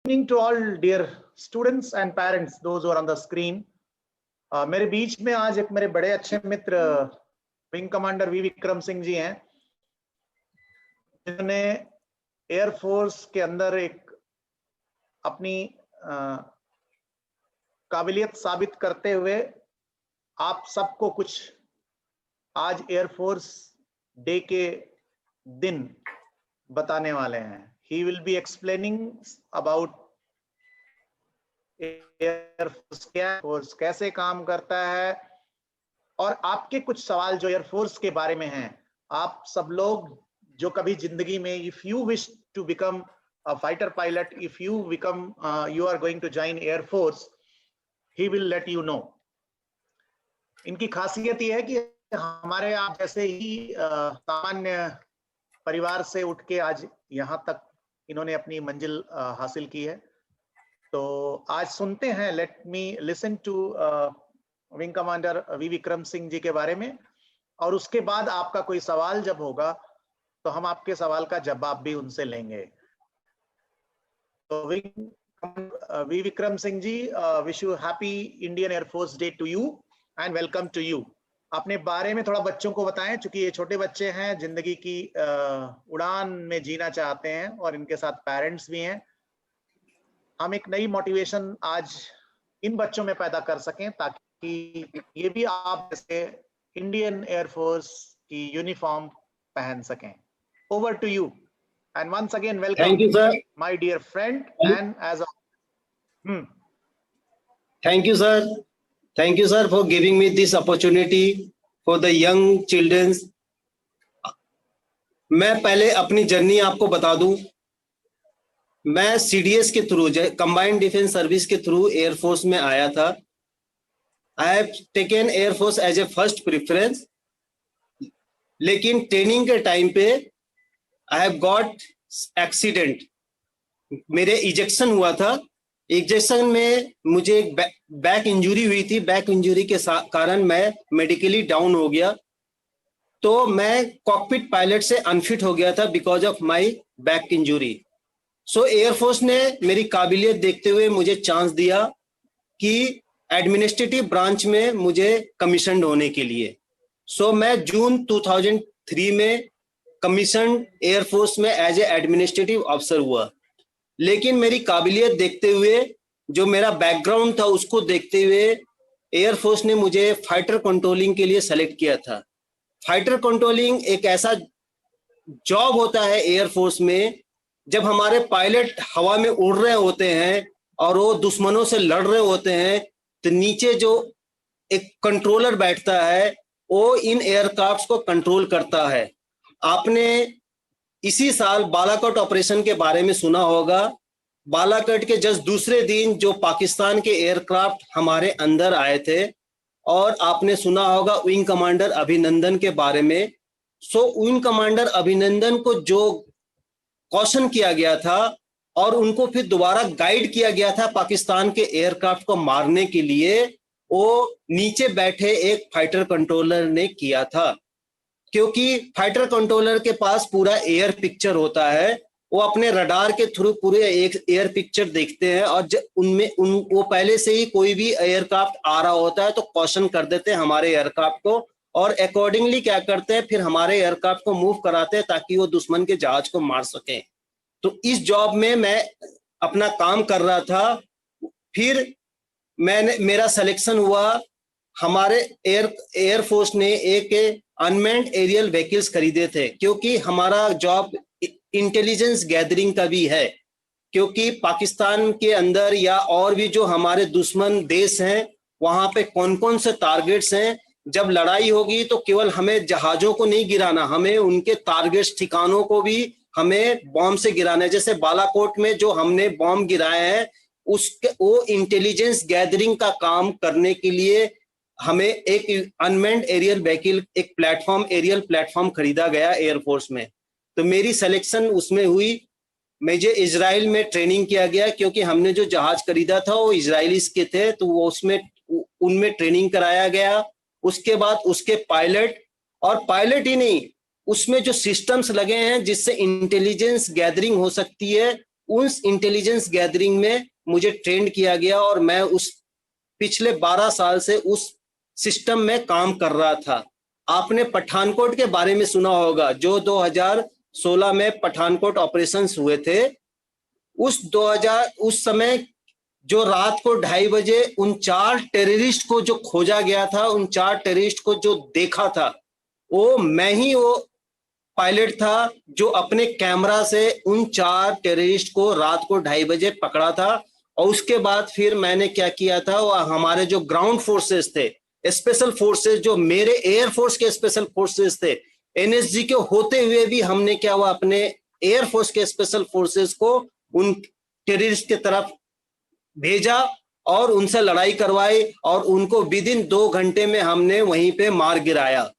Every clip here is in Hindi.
Evening to all dear students and parents, those who are on the screen. मेरे बीच में आज एक मेरे बड़े अच्छे मित्र wing commander V Vikram Singh ji हैं, जिन्होंने एयरफोर्स के अंदर एक अपनी काबिलियत साबित करते हुए आप सबको कुछ आज एयरफोर्स डे के दिन बताने वाले हैं. He will be explaining about air force क्या फोर्स कैसे काम करता है और आपके कुछ सवाल जो एयरफोर्स के बारे में हैं. आप सब लोग जो कभी जिंदगी में if you wish to become a fighter pilot, if you become you are going to join air force, he will let you know. इनकी खासियत ये है कि हमारे आप जैसे ही सामान्य परिवार से उठ के आज यहाँ तक इन्होंने अपनी मंजिल हासिल की है. तो आज सुनते हैं, let me listen to wing commander V Vikram Singh ji के बारे में, और उसके बाद आपका कोई सवाल जब होगा तो हम आपके सवाल का जवाब भी उनसे लेंगे. तो V Vikram Singh ji, wish you happy Indian air force day to you and welcome to you. अपने बारे में थोड़ा बच्चों को बताएं, क्योंकि ये छोटे बच्चे हैं, जिंदगी की उड़ान में जीना चाहते हैं और इनके साथ पेरेंट्स भी हैं. हम एक नई मोटिवेशन आज इन बच्चों में पैदा कर सकें ताकि ये भी आप जैसे इंडियन एयरफोर्स की यूनिफॉर्म पहन सकें. Over to you and once again welcome my dear friend and as a thank you sir. Thank you, sir, for giving me this opportunity for the young children. मैं पहले अपनी जर्नी आपको बता दूं. मैं CDS के थ्रू, कंबाइंड डिफेंस सर्विस के थ्रू एयरफोर्स में आया था. I have taken air force as a first preference, लेकिन ट्रेनिंग के टाइम पे आई हैव गॉट एक्सीडेंट. मेरे इजेक्शन हुआ था. इजेक्शन में मुझे एक बैक इंजरी हुई थी. बैक इंजरी के कारण मैं मेडिकली डाउन हो गया. तो मैं कॉकपिट पायलट से अनफिट हो गया था because of my back injury. So air force ने मेरी काबिलियत देखते हुए मुझे चांस दिया कि एडमिनिस्ट्रेटिव ब्रांच में मुझे कमीशन होने के लिए. सो मैं जून 2003 में कमीशन एयरफोर्स में एज ए एडमिनिस्ट्रेटिव ऑफिसर हुआ. लेकिन मेरी काबिलियत देखते हुए, जो मेरा बैकग्राउंड था उसको देखते हुए, एयरफोर्स ने मुझे फाइटर कंट्रोलिंग के लिए सेलेक्ट किया था. फाइटर कंट्रोलिंग एक ऐसा जॉब होता है एयरफोर्स में, जब हमारे पायलट हवा में उड़ रहे होते हैं और वो दुश्मनों से लड़ रहे होते हैं, तो नीचे जो एक कंट्रोलर बैठता है वो इन एयरक्राफ्ट को कंट्रोल करता है. आपने इसी साल बालाकोट ऑपरेशन के बारे में सुना होगा. बालाकोट के जस्ट दूसरे दिन जो पाकिस्तान के एयरक्राफ्ट हमारे अंदर आए थे, और आपने सुना होगा विंग कमांडर अभिनंदन के बारे में. सो विंग कमांडर अभिनंदन को जो कॉशन किया गया था और उनको फिर दोबारा गाइड किया गया था पाकिस्तान के एयरक्राफ्ट को मारने के लिए, वो नीचे बैठे एक फाइटर कंट्रोलर ने किया था. क्योंकि फाइटर कंट्रोलर के पास पूरा एयर पिक्चर होता है. वो अपने रडार के थ्रू पूरे एक एयर पिक्चर देखते हैं, और वो पहले से ही कोई भी एयरक्राफ्ट आ रहा होता है तो कॉशन कर देते हैं हमारे एयरक्राफ्ट को, और अकॉर्डिंगली क्या करते हैं, फिर हमारे एयरक्राफ्ट को मूव कराते हैं ताकि वो दुश्मन के जहाज को मार सके. तो इस जॉब में मैं अपना काम कर रहा था. फिर मेरा सिलेक्शन हुआ. हमारे एयरफोर्स ने एक अनमैन्ड एरियल व्हीकल्स खरीदे थे, क्योंकि हमारा जॉब इंटेलिजेंस गैदरिंग का भी है. क्योंकि पाकिस्तान के अंदर या और भी जो हमारे दुश्मन देश हैं, वहां पे कौन कौन से टारगेट्स हैं. जब लड़ाई होगी तो केवल हमें जहाजों को नहीं गिराना, हमें उनके टारगेट्स ठिकानों को भी हमें बॉम्ब से गिराना है. जैसे बालाकोट में जो हमने बॉम्ब गिराए हैं, उसके वो इंटेलिजेंस गैदरिंग का काम करने के लिए हमें एक अनमैन्ड एरियल व्हीकल, एक प्लेटफॉर्म, एरियल प्लेटफॉर्म खरीदा गया एयरफोर्स में. तो मेरी सिलेक्शन उसमें हुई. मुझे इजराइल में ट्रेनिंग किया गया, क्योंकि हमने जो जहाज खरीदा था वो इजरायलीज के थे, तो वो उनमें ट्रेनिंग कराया गया. उसके बाद उसके पायलट, और पायलट ही नहीं, उसमें जो सिस्टम्स लगे हैं जिससे इंटेलिजेंस गैदरिंग हो सकती है, उस इंटेलिजेंस गैदरिंग में मुझे ट्रेंड किया गया और मैं उस पिछले 12 साल से उस सिस्टम में काम कर रहा था। आपने पठानकोट के बारे में सुना होगा, जो 2016 में पठानकोट ऑपरेशंस हुए थे। उस समय जो रात को 2:30 बजे उन 4 टेररिस्ट को जो खोजा गया था, उन 4 टेररिस्ट को जो देखा था, वो मैं ही वो पायलट था जो अपने कैमरा से उन 4 टेररिस्ट को रात को 2:30 बजे पकड़ा था। और उसके बाद फिर मैंने क्या किया था, वो हमारे जो ग्राउंड फोर्सेस थे, स्पेशल फोर्सेस, जो मेरे एयरफोर्स के स्पेशल फोर्सेस थे, एनएसजी के होते हुए भी हमने क्या हुआ, अपने एयरफोर्स के स्पेशल फोर्सेस को उन टेररिस्ट की तरफ भेजा और उनसे लड़ाई करवाई और उनको विद इन 2 घंटे में हमने वहीं पे मार गिराया।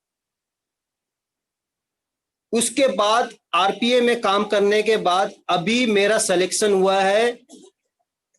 उसके बाद आरपीए में काम करने के बाद अभी मेरा सिलेक्शन हुआ है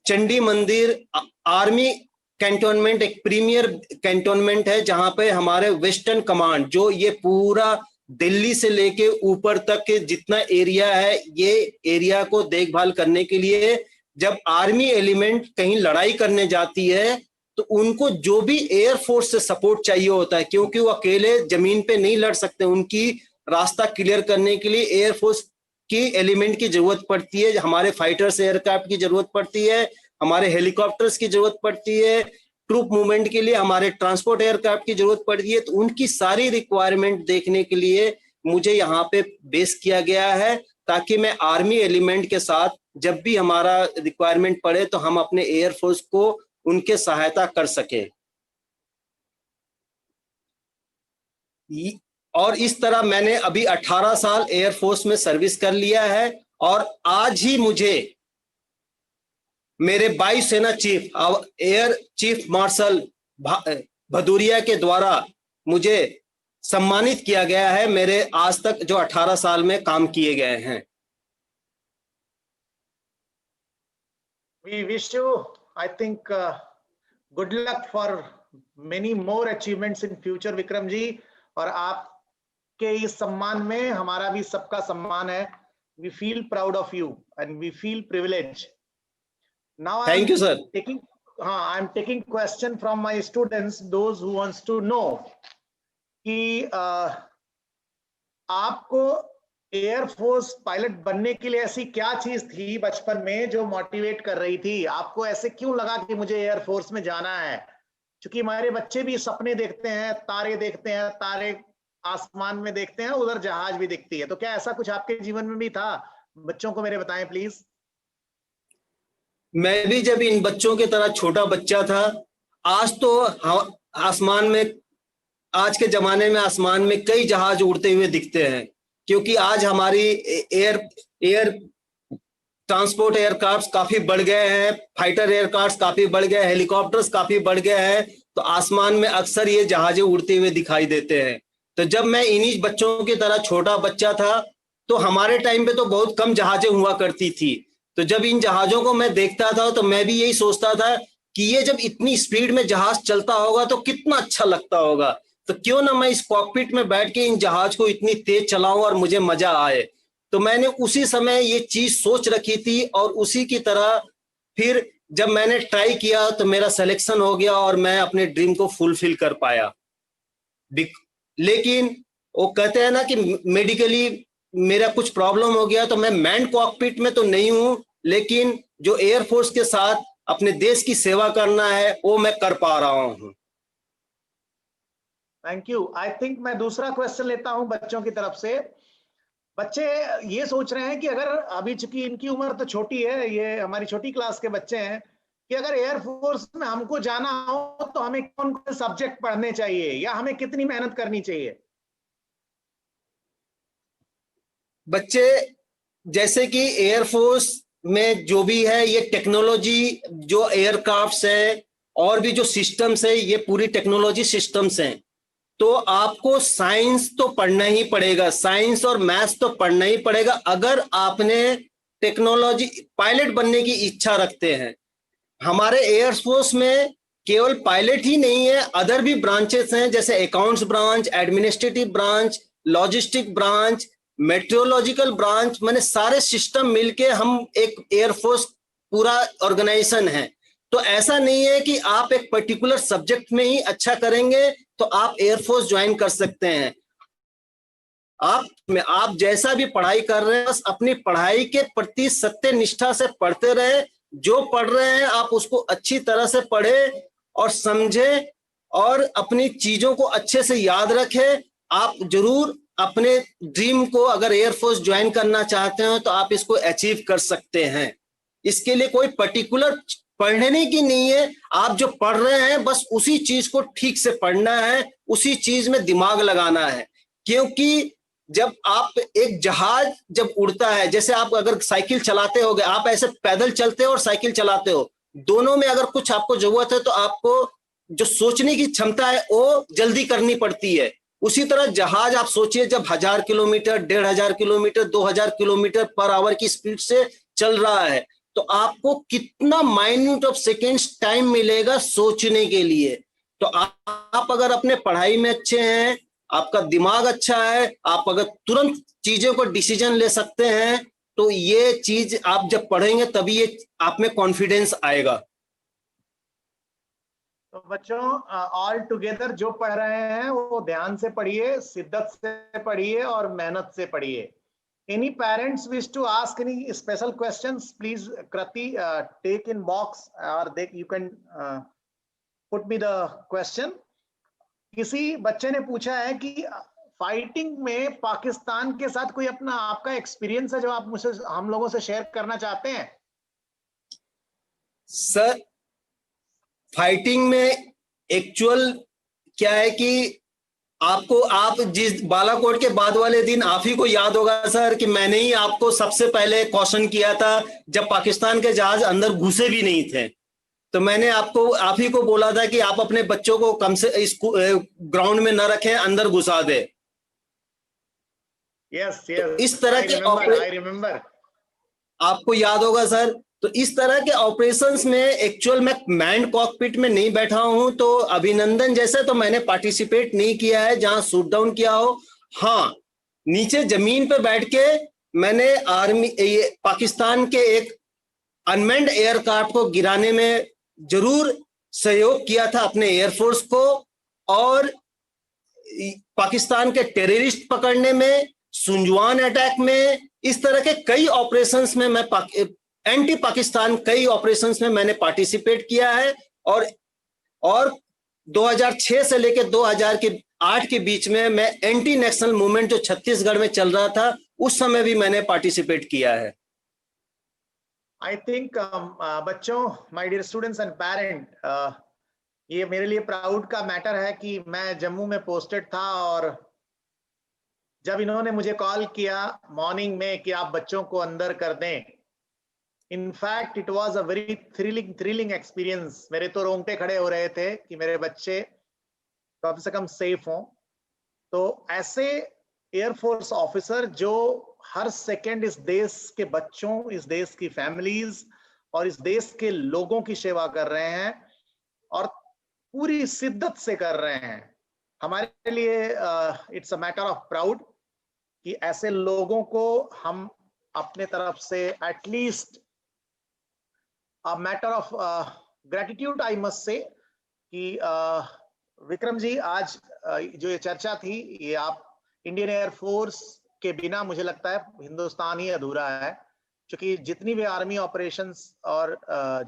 चंडी मंदिर आर्मी कैंटोनमेंट, एक प्रीमियर कैंटोनमेंट है जहां पे हमारे वेस्टर्न कमांड, जो ये पूरा दिल्ली से लेके ऊपर तक के जितना एरिया है, ये एरिया को देखभाल करने के लिए जब आर्मी एलिमेंट कहीं लड़ाई करने जाती है तो उनको जो भी एयरफोर्स से सपोर्ट चाहिए होता है, क्योंकि वो अकेले जमीन पे नहीं लड़ सकते, उनकी रास्ता क्लियर करने के लिए एयरफोर्स की एलिमेंट की जरूरत पड़ती है। हमारे फाइटर्स एयरक्राफ्ट की जरूरत पड़ती है, हमारे हेलीकॉप्टर्स की जरूरत पड़ती है, ट्रूप मूवमेंट के लिए हमारे ट्रांसपोर्ट एयरक्राफ्ट की जरूरत पड़ती है। तो उनकी सारी रिक्वायरमेंट देखने के लिए मुझे यहाँ पे बेस किया गया है, ताकि मैं आर्मी एलिमेंट के साथ जब भी हमारा रिक्वायरमेंट पड़े तो हम अपने एयरफोर्स को उनके सहायता कर सके। और इस तरह मैंने अभी 18 साल एयरफोर्स में सर्विस कर लिया है और आज ही मुझे मेरे वायुसेना chief air chief marshal Bhadauria के द्वारा मुझे सम्मानित किया गया है, मेरे आज तक जो 18 साल में काम किए गए हैं। We wish you, I think, good luck for many more achievements in future, Vikram ji. और आपके इस सम्मान में हमारा भी सबका सम्मान है। We feel proud of you and we feel privileged. Now, thank you, sir. I'm taking question from my students, those who wants to know कि आपको एयरफोर्स पायलट बनने के लिए ऐसी क्या चीज थी बचपन में जो मोटिवेट कर रही थी आपको? ऐसे क्यों लगा कि मुझे एयरफोर्स में जाना है? क्योंकि हमारे बच्चे भी सपने देखते हैं, तारे देखते हैं, तारे आसमान में देखते हैं, उधर जहाज भी दिखती है। तो क्या ऐसा कुछ आपके जीवन में भी था? बच्चों को मेरे बताएं प्लीज। मैं भी जब इन बच्चों की तरह छोटा बच्चा था, आज तो आसमान में, आज के जमाने में आसमान में कई जहाज उड़ते हुए दिखते हैं, क्योंकि आज हमारी एयर ट्रांसपोर्ट एयरक्राफ्ट काफी बढ़ गए हैं, फाइटर एयरक्राफ्ट काफी बढ़ गए, हेलीकॉप्टर्स काफी बढ़ गए हैं, तो आसमान में अक्सर ये जहाजें उड़ते हुए दिखाई देते हैं। तो जब मैं इन्हीं बच्चों की तरह छोटा बच्चा था तो हमारे टाइम पे तो बहुत कम जहाजें हुआ करती थी। तो जब इन जहाजों को मैं देखता था तो मैं भी यही सोचता था कि ये जब इतनी स्पीड में जहाज चलता होगा तो कितना अच्छा लगता होगा, तो क्यों ना मैं इस कॉकपिट में बैठ के इन जहाज को इतनी तेज चलाऊं और मुझे मजा आए। तो मैंने उसी समय ये चीज सोच रखी थी और उसी की तरह फिर जब मैंने ट्राई किया तो मेरा सिलेक्शन हो गया और मैं अपने ड्रीम को फुलफिल कर पाया। लेकिन वो कहते हैं ना कि मेडिकली मेरा कुछ प्रॉब्लम हो गया, तो मैं मैन कॉकपिट में तो नहीं हूं, लेकिन जो एयरफोर्स के साथ अपने देश की सेवा करना है वो मैं कर पा रहा हूं। Thank you. आई थिंक मैं दूसरा क्वेश्चन लेता हूं बच्चों की तरफ से। बच्चे ये सोच रहे हैं कि अगर अभी चूंकि इनकी उम्र तो छोटी है, ये हमारी छोटी क्लास के बच्चे हैं, कि अगर एयरफोर्स में हमको जाना हो तो हमें कौन कौन से सब्जेक्ट पढ़ने चाहिए या हमें कितनी मेहनत करनी चाहिए? बच्चे जैसे कि एयरफोर्स में जो भी है, ये टेक्नोलॉजी जो एयरक्राफ्ट्स है और भी जो सिस्टम्स है, ये पूरी टेक्नोलॉजी सिस्टम्स हैं। तो आपको साइंस तो पढ़ना ही पड़ेगा, साइंस और मैथ्स तो पढ़ना ही पड़ेगा अगर आपने टेक्नोलॉजी पायलट बनने की इच्छा रखते हैं। हमारे एयरफोर्स में केवल पायलट ही नहीं है, अदर भी ब्रांचेस हैं, जैसे accounts branch, administrative branch, logistic branch, metrological branch माने सारे सिस्टम मिलके हम एक एयरफोर्स पूरा ऑर्गेनाइजेशन है। तो ऐसा नहीं है कि आप एक पर्टिकुलर सब्जेक्ट में ही अच्छा करेंगे तो आप एयरफोर्स ज्वाइन कर सकते हैं। आप जैसा भी पढ़ाई कर रहे हैं बस अपनी पढ़ाई के प्रति सत्य निष्ठा से पढ़ते रहे। जो पढ़ रहे हैं आप उसको अच्छी तरह से पढ़े और समझे और अपनी चीजों को अच्छे से याद रखें। आप जरूर अपने ड्रीम को, अगर एयरफोर्स ज्वाइन करना चाहते हो तो आप इसको अचीव कर सकते हैं। इसके लिए कोई पर्टिकुलर पढ़ने की नहीं है, आप जो पढ़ रहे हैं बस उसी चीज को ठीक से पढ़ना है, उसी चीज में दिमाग लगाना है। क्योंकि जब आप एक जहाज जब उड़ता है, जैसे आप अगर साइकिल चलाते होगे, आप ऐसे पैदल चलते हो और साइकिल चलाते हो, दोनों में अगर कुछ आपको जरूरत है तो आपको जो सोचने की क्षमता है वो जल्दी करनी पड़ती है। उसी तरह जहाज आप सोचिए जब 1000 kilometre, 1500 kilometre, 2000 kilometre per hour की स्पीड से चल रहा है तो आपको कितना माइन्यूट ऑफ सेकेंड्स टाइम मिलेगा सोचने के लिए। तो आप अगर अपने पढ़ाई में अच्छे हैं, आपका दिमाग अच्छा है, आप अगर तुरंत चीजों को डिसीजन ले सकते हैं तो ये चीज आप जब पढ़ेंगे तभी ये आप में कॉन्फिडेंस आएगा। तो बच्चों ऑल टुगेदर जो पढ़ रहे हैं वो ध्यान से पढ़िए, शिद्दत से पढ़िए और मेहनत से पढ़िए। Any parents wish to ask any special questions, please Krati take in box or you can put me the question. किसी बच्चे ने पूछा है कि फाइटिंग में पाकिस्तान के साथ कोई अपना आपका एक्सपीरियंस है जो आप मुझसे हम लोगों से शेयर करना चाहते हैं? सर फाइटिंग में एक्चुअल क्या है कि आप जिस बालाकोट के बाद वाले दिन आप ही को याद होगा सर कि मैंने ही आपको सबसे पहले क्वेश्चन किया था जब पाकिस्तान के जहाज अंदर घुसे भी नहीं थे। तो मैंने आप ही को बोला था कि आप अपने बच्चों को कम से ग्राउंड में न रखें, अंदर घुसा दे। यस तो इस तरह के आई रिमेम्बर आपको याद होगा सर। तो इस तरह के ऑपरेशंस में एक्चुअल मैं मैन कॉकपिट में नहीं बैठा हूं, तो अभिनंदन जैसे तो मैंने पार्टिसिपेट नहीं किया है जहां शूट डाउन किया हो। हाँ, नीचे जमीन पे बैठ के मैंने पाकिस्तान के एक अनमैन्ड एयरक्राफ्ट को गिराने में जरूर सहयोग किया था अपने एयरफोर्स को, और पाकिस्तान के टेररिस्ट पकड़ने में, सुंजवान अटैक में, इस तरह के कई ऑपरेशंस में मैं एंटी पाकिस्तान कई ऑपरेशंस में मैंने पार्टिसिपेट किया है। और 2006 से लेकर 2008 के बीच में मैं एंटी नेशनल मूवमेंट जो छत्तीसगढ़ में चल रहा था उस समय भी मैंने पार्टिसिपेट किया है। आई थिंक बच्चों, my dear students and parent, ये मेरे लिए प्राउड का मैटर है कि मैं जम्मू में पोस्टेड था और जब इन्होंने मुझे कॉल किया मॉर्निंग में कि आप बच्चों को अंदर कर दें, in fact it was a very thrilling experience. मेरे तो रोंगटे खड़े हो रहे थे कि मेरे बच्चे कम से कम सेफ हों। तो ऐसे एयरफोर्स ऑफिसर जो हर सेकंड इस देश के बच्चों, इस देश की फैमिलीज और इस देश के लोगों की सेवा कर रहे हैं और पूरी शिद्दत से कर रहे हैं, हमारे लिए it's a matter of proud कि ऐसे लोगों को हम अपने तरफ से at least a matter of gratitude I must say कि विक्रम जी, आज जो ये चर्चा थी, ये आप इंडियन एयरफोर्स के बिना मुझे लगता है हिंदुस्तान ही अधूरा है, क्योंकि जितनी भी आर्मी ऑपरेशंस और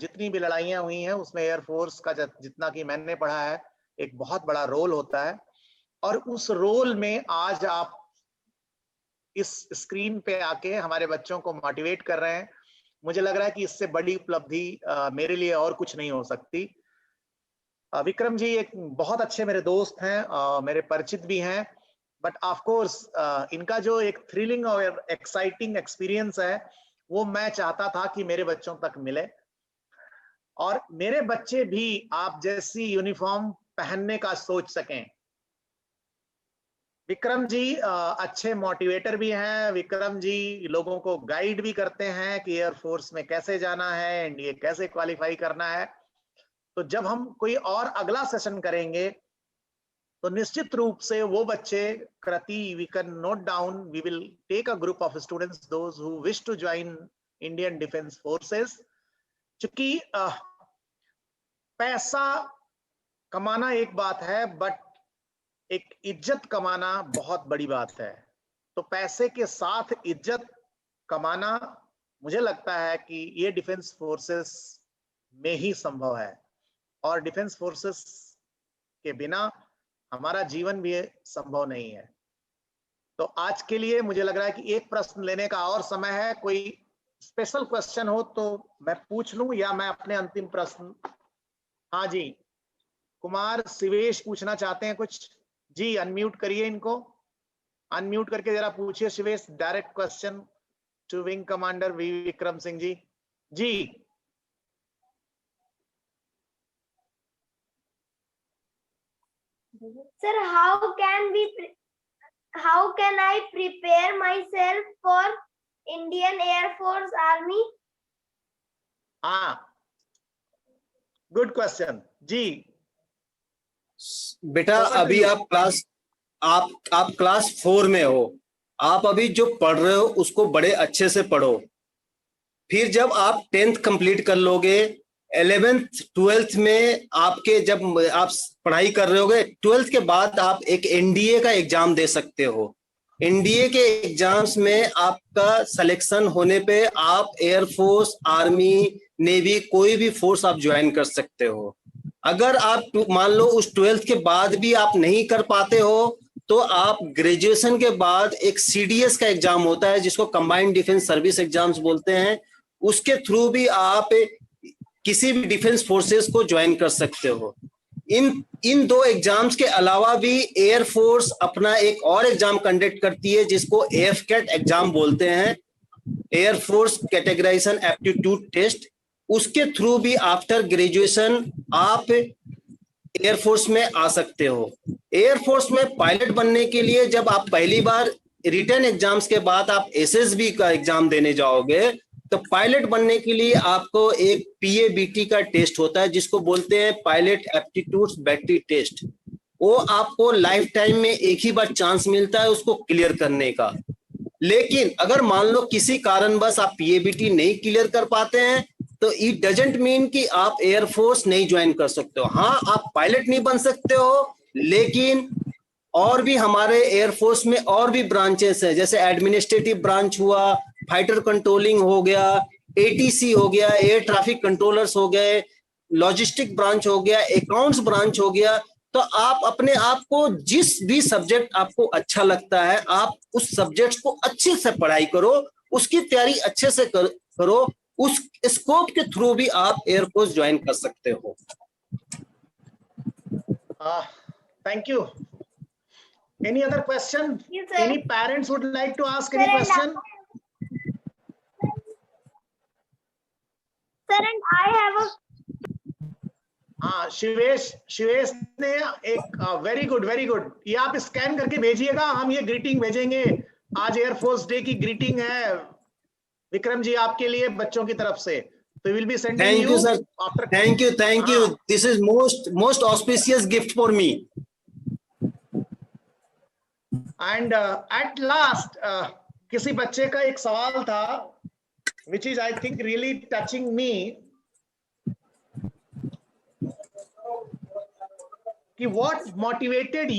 जितनी भी लड़ाइयां हुई हैं उसमें एयरफोर्स का जितना कि मैंने पढ़ा है एक बहुत बड़ा रोल होता है। और उस रोल में आज आप इस स्क्रीन पे आके हमारे बच्चों को मोटिवेट कर रहे हैं, मुझे लग रहा है कि इससे बड़ी उपलब्धि मेरे लिए और कुछ नहीं हो सकती। विक्रम जी एक बहुत अच्छे मेरे दोस्त हैं, मेरे परिचित भी हैं, बट ऑफ कोर्स इनका जो एक थ्रिलिंग और एक्साइटिंग एक्सपीरियंस है वो मैं चाहता था कि मेरे बच्चों तक मिले और मेरे बच्चे भी आप जैसी यूनिफॉर्म पहनने का सोच सकें। विक्रम जी अच्छे मोटिवेटर भी हैं, विक्रम जी लोगों को गाइड भी करते हैं कि एयरफोर्स में कैसे जाना है, एनडीए कैसे क्वालिफाई करना है। तो जब हम कोई और अगला सेशन करेंगे तो निश्चित रूप से वो बच्चे, Kriti, we can note down, we will take a group of students those who wish to join Indian defence forces. क्योंकि पैसा कमाना एक बात है, बट एक इज्जत कमाना बहुत बड़ी बात है। तो पैसे के साथ इज्जत कमाना मुझे लगता है कि ये डिफेंस फोर्सेस में ही संभव है, और डिफेंस फोर्सेस के बिना हमारा जीवन भी संभव नहीं है। तो आज के लिए मुझे लग रहा है कि एक प्रश्न लेने का और समय है। कोई स्पेशल क्वेश्चन हो तो मैं पूछ लूं, या मैं अपने अंतिम प्रश्न। हाँ जी, कुमार शिवेश पूछना चाहते हैं कुछ? जी, अनम्यूट करिए इनको, अनम्यूट करके जरा पूछिए Shivesh, direct question to wing commander V Vikram Singh ji. जी Sir, how can I prepare myself for Indian Air Force Army? हाँ, गुड क्वेश्चन जी। बेटा अभी आप क्लास 4 में हो। आप अभी जो पढ़ रहे हो उसको बड़े अच्छे से पढ़ो। फिर जब आप 10th कंप्लीट कर लोगे, 11th 12th में आपके जब आप पढ़ाई कर रहे होगे, 12th के बाद आप एक एनडीए का एग्जाम दे सकते हो। एनडीए के एग्जाम्स में आपका सिलेक्शन होने पे आप एयरफोर्स, आर्मी, नेवी, कोई भी फोर्स आप ज्वाइन कर सकते हो। अगर आप मान लो उस 12th के बाद भी आप नहीं कर पाते हो, तो आप ग्रेजुएशन के बाद एक सीडीएस का एग्जाम होता है जिसको कंबाइंड डिफेंस सर्विस एग्जाम्स बोलते हैं, उसके थ्रू भी आप किसी भी डिफेंस फोर्सेस को ज्वाइन कर सकते हो। इन दो एग्जाम्स के अलावा भी एयरफोर्स अपना एक और एग्जाम कंडक्ट करती है जिसको एफकेट एग्जाम बोलते हैं, एयरफोर्स कैटेगराइजेशन एप्टीट्यूड टेस्ट। उसके थ्रू भी आफ्टर ग्रेजुएशन आप एयरफोर्स में आ सकते हो। एयरफोर्स में पायलट बनने के लिए जब आप पहली बार रिटन एग्जाम्स के बाद आप एसएसबी का एग्जाम देने जाओगे, तो पायलट बनने के लिए आपको एक पीएबीटी का टेस्ट होता है जिसको बोलते हैं पायलट एप्टीट्यूड बैटरी टेस्ट। वो आपको लाइफ टाइम में एक ही बार चांस मिलता है उसको क्लियर करने का। लेकिन अगर मान लो किसी कारणवश आप पीएबीटी नहीं क्लियर कर पाते हैं, तो इट डजंट मीन कि आप एयरफोर्स नहीं ज्वाइन कर सकते हो। हाँ, आप पायलट नहीं बन सकते हो, लेकिन और भी हमारे एयरफोर्स में और भी ब्रांचेस है, जैसे एडमिनिस्ट्रेटिव ब्रांच हुआ, फाइटर कंट्रोलिंग हो गया, एटीसी हो गया, एयर ट्रैफिक कंट्रोलर्स हो गए, लॉजिस्टिक ब्रांच हो गया, अकाउंट्स ब्रांच हो गया। तो आप अपने आप को जिस भी सब्जेक्ट आपको अच्छा लगता है, आप उस सब्जेक्ट को अच्छे से पढ़ाई करो, उसकी तैयारी अच्छे से करो, उस स्कोप के थ्रू भी आप एयरफोर्स ज्वाइन कर सकते हो। Thank you. Any other question? Yes, sir. Any parents would like to ask any question? Sir, and I have a. हाँ, शिवेश ने एक वेरी गुड ये आप स्कैन करके भेजिएगा, हम ये ग्रीटिंग भेजेंगे। आज एयरफोर्स डे की ग्रीटिंग है विक्रम जी आपके लिए बच्चों की तरफ से। तो will be sending Thank you, sir. after. Thank you. This is most auspicious gift for me. And at last किसी बच्चे का एक सवाल था which is I think really touching मी, कि what motivated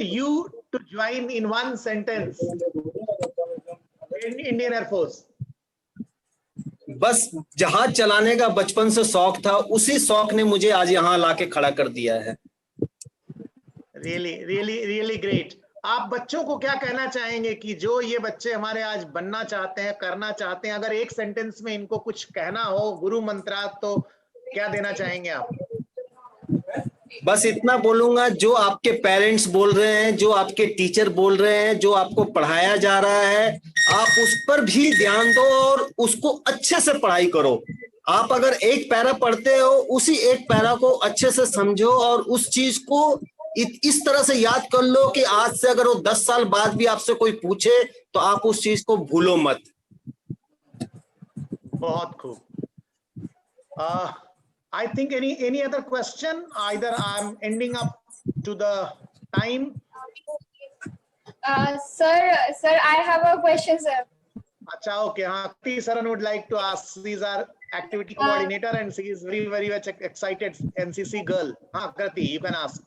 you to join in one sentence in Indian Air Force? बस जहाज चलाने का बचपन से शौक था, उसी शौक ने मुझे आज यहाँ लाके खड़ा कर दिया है। Really great. आप बच्चों को क्या कहना चाहेंगे कि जो ये बच्चे हमारे आज बनना चाहते हैं, करना चाहते हैं, अगर एक सेंटेंस में इनको कुछ कहना हो, गुरु मंत्र, तो क्या देना चाहेंगे आप? बस इतना बोलूंगा, जो आपके पेरेंट्स बोल रहे हैं, जो आपके टीचर बोल रहे हैं, जो आपको पढ़ाया जा रहा है, आप उस पर भी ध्यान दो और उसको अच्छे से पढ़ाई करो। आप अगर एक पैरा पढ़ते हो, उसी एक पैरा को अच्छे से समझो और उस चीज को इस तरह से याद कर लो कि आज से अगर वो 10 साल बाद भी आपसे कोई पूछे तो आप उस चीज को भूलो मत। बहुत खूब। I think any other question? Either I'm ending up to the time. Sir, I have a question, sir. Acha, okay. Kriti Saran would like to ask. These are activity coordinator and she is very much excited NCC girl. Kriti, you can ask.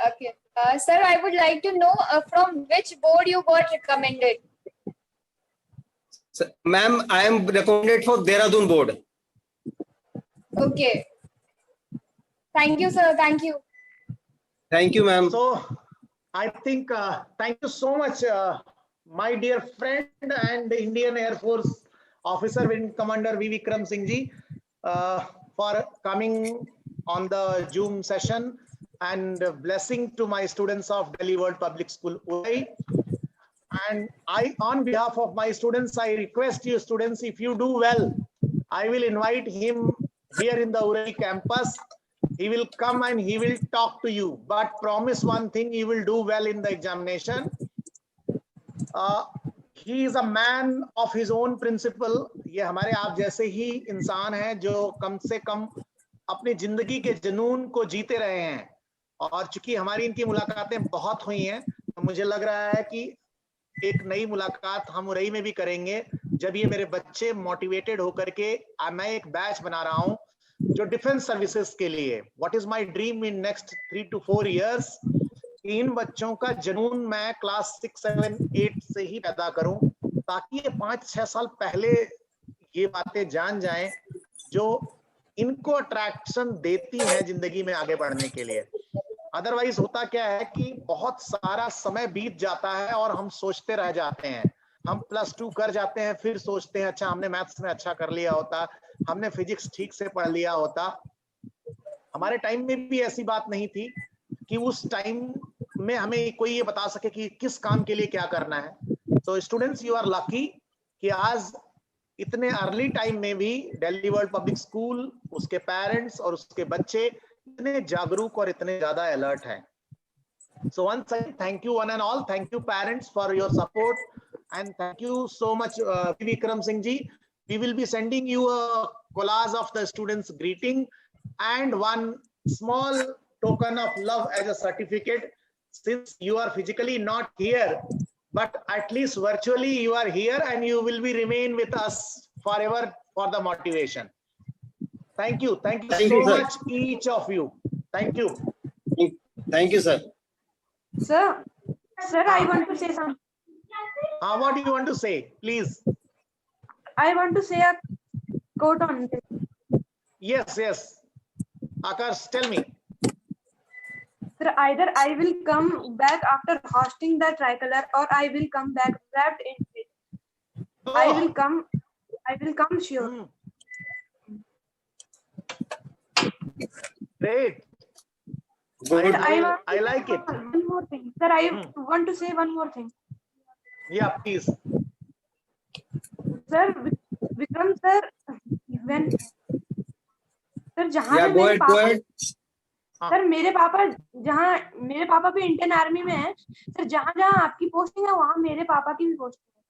Okay. Sir, I would like to know from which board you got recommended. Ma'am, I am recommended for Dehradun board. Okay. Thank you, sir. Thank you. Thank you, ma'am. So I think thank you so much, my dear friend and the Indian Air Force officer, Wing Commander V. Vikram Singh ji, for coming on the Zoom session and blessing to my students of Delhi World Public School, Urai. And I, on behalf of my students, I request you students, if you do well, I will invite him here in the Urai campus. He will come and he will talk to you, but promise one thing, he will do well in the examination. He is a man of his own principle. ये हमारे आप जैसे ही इंसान हैं जो कम से कम अपनी जिंदगी के जुनून को जीते रहे हैं, और चूंकि हमारी इनकी मुलाकातें बहुत हुई हैं, तो मुझे लग रहा है कि एक नई मुलाकात हम उरई में भी करेंगे, जब ये मेरे बच्चे मोटिवेटेड होकर के, मैं एक बैच बना रहा हूं जो डिफेंस सर्विसेज के लिए, what is my dream in next 3 to 4 years, इन बच्चों का जुनून मैं क्लास 6, 7, 8 से ही पैदा करूं, ताकि ये 5-6 साल पहले ये बातें जान जाएं जो इनको अट्रैक्शन देती हैं जिंदगी में आगे बढ़ने के लिए। अदरवाइज होता क्या है कि बहुत सारा समय बीत जाता है और हम सोचते रह जाते हैं, हम +2 कर जाते हैं, फिर सोचते हैं अच्छा हमने मैथ्स में अच्छा कर लिया होता, हमने फिजिक्स ठीक से पढ़ लिया होता। हमारे टाइम में भी ऐसी बात नहीं थी कि उस टाइम में हमें कोई ये बता सके कि किस काम के लिए क्या करना है। तो स्टूडेंट्स, यू आर लकी कि आज इतने अर्ली टाइम में भी दिल्ली वर्ल्ड पब्लिक स्कूल, उसके पेरेंट्स और उसके बच्चे इतने जागरूक और इतने ज्यादा अलर्ट हैं। So once again, thank you one and all. Thank you parents for your support, and thank you so much, Vikram Singh ji. We will be sending you a collage of the students' greeting and one small token of love as a certificate. Since you are physically not here, but at least virtually you are here, and you will be remain with us forever for the motivation. Thank you so much, each of you. Thank you. Thank you, sir. Sir, I want to say something. What do you want to say, please? I want to say a quote on this. Yes. Akash, tell me. Sir, either I will come back after hosting the tricolor, or I will come back wrapped in it. Oh. I will come sure. Great. Good. I like it. One more thing. Sir, I want to say one more thing. Yeah, please. Sir, Vikram sir, when sir जहाँ Yeah, पे go मेरे ahead. पापा, सर मेरे पापा भी इंडियन आर्मी में है। सर जहाँ जहाँ आपकी पोस्टिंग है, वहाँ मेरे पापा की भी पोस्टिंग है।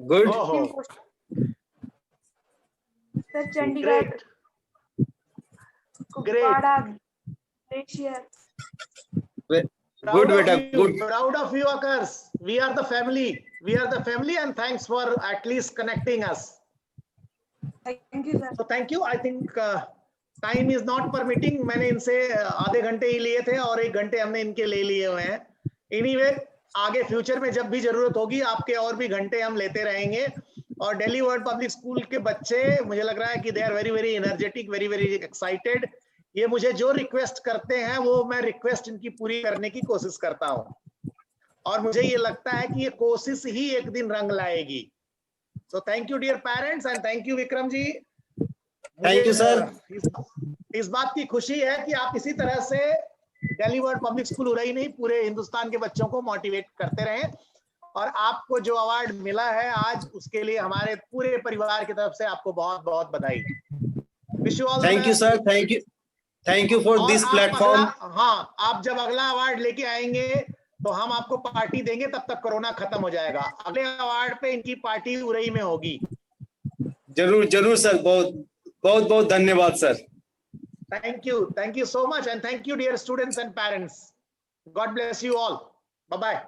Good. Oh, sir Chandigarh, Kupwara, glacier. Good, beta. Good. Proud of you, Akash. We are the family, and thanks for at least connecting us. Thank you, sir. So thank you. I think time is not permitting. मैंने इनसे आधे घंटे ही लिए थे और 1 घंटे हमने इनके ले लिए हुए हैं। Anyway, आगे फ्यूचर में जब भी जरूरत होगी आपके और भी घंटे हम लेते रहेंगे। और दिल्ली वर्ल्ड पब्लिक स्कूल के बच्चे, मुझे लग रहा है कि they are very energetic, very excited. ये मुझे जो रिक्वेस्ट करते हैं वो मैं रिक्वेस्ट इनकी पूरी करने की कोशिश करता हूँ, और मुझे ये लगता है कि ये कोशिश ही एक दिन रंग लाएगी। So thank you dear parents, and thank you Vikram ji. Thank you, sir. इस बात की खुशी है कि आप इसी तरह से Delhi world public school Orai नहीं, पूरे हिंदुस्तान के बच्चों को मोटिवेट करते रहें। और आपको जो अवार्ड मिला है आज, उसके लिए हमारे पूरे परिवार की तरफ से आपको बहुत बहुत बधाई। Wish you all. Thank you, sir. Thank you for this platform. हाँ, आप जब अगला अवार्ड लेके आएंगे तो हम आपको पार्टी देंगे, तब तक कोरोना खत्म हो जाएगा। अगले अवार्ड पे इनकी पार्टी उरई में होगी। जरूर सर, बहुत धन्यवाद sir. Thank you so much, and thank you, dear students and parents. God bless you all. Bye bye.